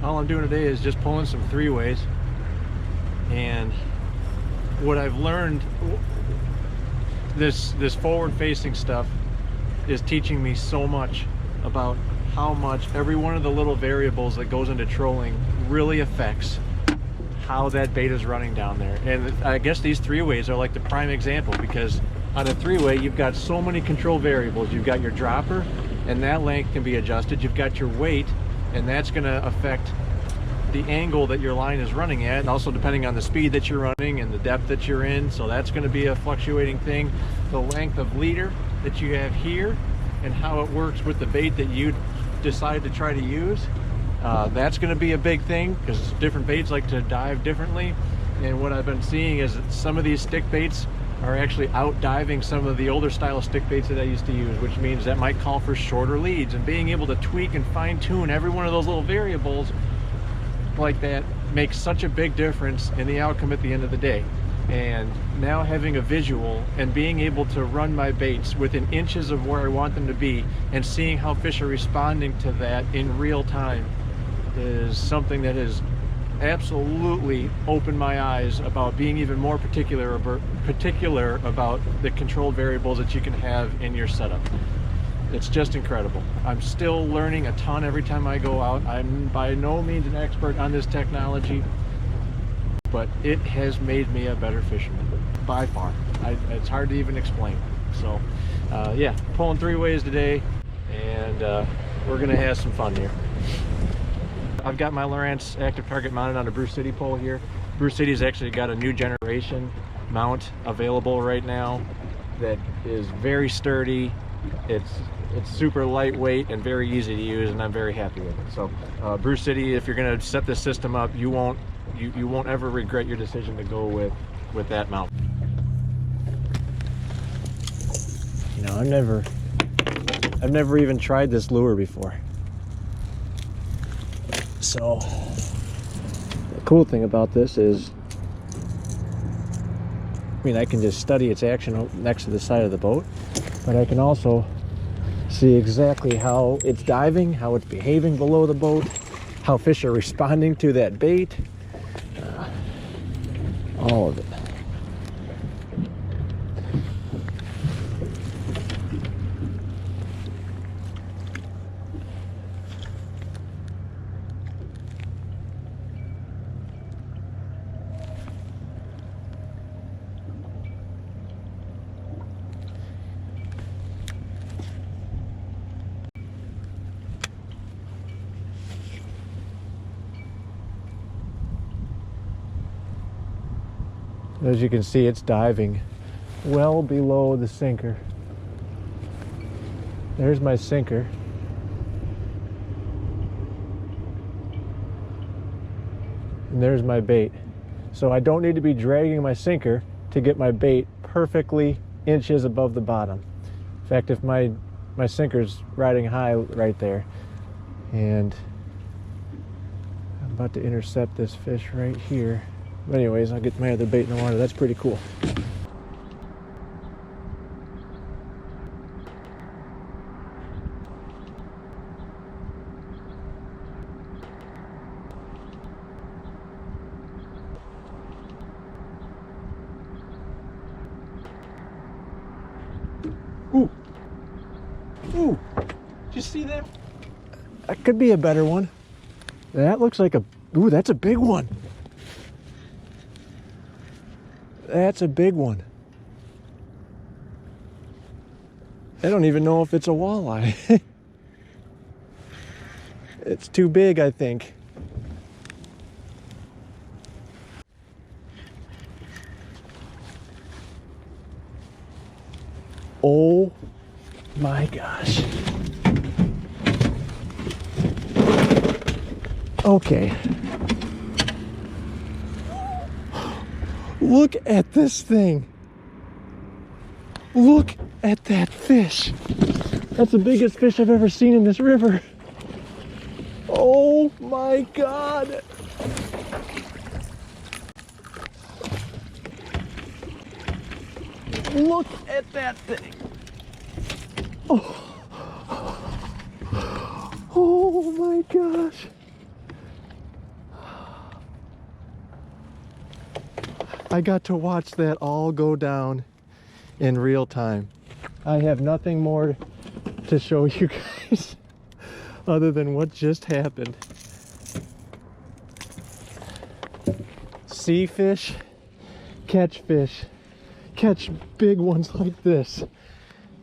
all I'm doing today is just pulling some 3-ways. And what I've learned, this forward-facing stuff is teaching me so much about how much every one of the little variables that goes into trolling really affects how that bait is running down there. And I guess these 3-ways are like the prime example, because on a 3-way you've got so many control variables. You've got your dropper, and that length can be adjusted. You've got your weight, and that's going to affect the angle that your line is running at, and also depending on the speed that you're running and the depth that you're in, so that's going to be a fluctuating thing. The length of leader that you have here and how it works with the bait that you decide to try to use, that's going to be a big thing, because different baits like to dive differently. And what I've been seeing is that some of these stick baits are actually out diving some of the older style stick baits that I used to use, which means that might call for shorter leads, and being able to tweak and fine tune every one of those little variables like that makes such a big difference in the outcome at the end of the day. And now having a visual and being able to run my baits within inches of where I want them to be, and seeing how fish are responding to that in real time, is something that has absolutely opened my eyes about being even more particular about the controlled variables that you can have in your setup. It's just incredible. I'm still learning a ton every time I go out. I'm by no means an expert on this technology, but it has made me a better fisherman, by far. It's hard to even explain. So yeah, pulling 3-ways today, and we're gonna have some fun here. I've got my Lowrance active target mounted on a Bruce City pole here. Bruce City's actually got a new generation mount available right now that is very sturdy. It's super lightweight and very easy to use, and I'm very happy with it. So Bruce City, if you're going to set this system up, you won't ever regret your decision to go with that mount. You know, I've never even tried this lure before. So the cool thing about this is, I mean, I can just study its action next to the side of the boat, but I can also see exactly how it's diving, how it's behaving below the boat, how fish are responding to that bait, all of it. As you can see, it's diving well below the sinker. There's my sinker. And there's my bait. So I don't need to be dragging my sinker to get my bait perfectly inches above the bottom. In fact, if my sinker's riding high right there, and I'm about to intercept this fish right here. But anyways, I'll get my other bait in the water. That's pretty cool. Ooh. Ooh. Did you see that? That could be a better one. That looks like a... Ooh, that's a big one. That's a big one. I don't even know if it's a walleye. It's too big, I think. Oh my gosh. Okay. Look at this thing. Look at that fish. That's the biggest fish I've ever seen in this river. Oh my God. Look at that thing. Oh, oh my gosh. I got to watch that all go down in real time. I have nothing more to show you guys other than what just happened. See fish, catch fish, catch big ones like this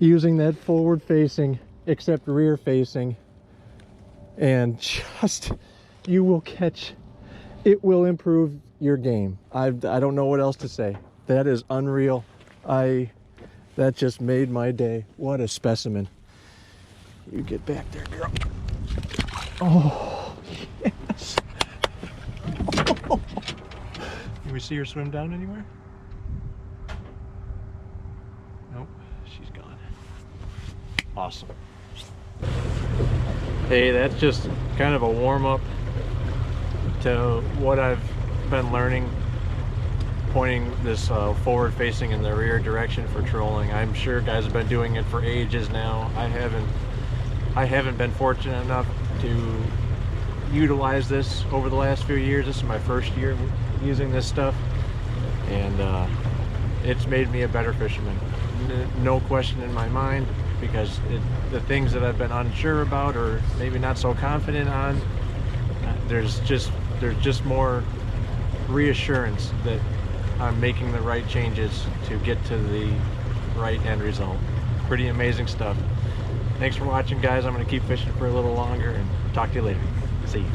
using that forward facing except rear facing, and just, you will catch, it will improve your game. I don't know what else to say. That is unreal. That just made my day. What a specimen. You get back there, girl. Oh, yes. Can we see her swim down anywhere? Nope, she's gone. Awesome. Hey, that's just kind of a warm-up to what I've been learning, pointing this forward facing in the rear direction for trolling. I'm sure guys have been doing it for ages now. I haven't been fortunate enough to utilize this over the last few years. This is my first year using this stuff, and it's made me a better fisherman. No question in my mind, because the things that I've been unsure about or maybe not so confident on, there's just more reassurance that I'm making the right changes to get to the right end result. Pretty amazing stuff. Thanks for watching, guys. I'm going to keep fishing for a little longer and talk to you later. See you.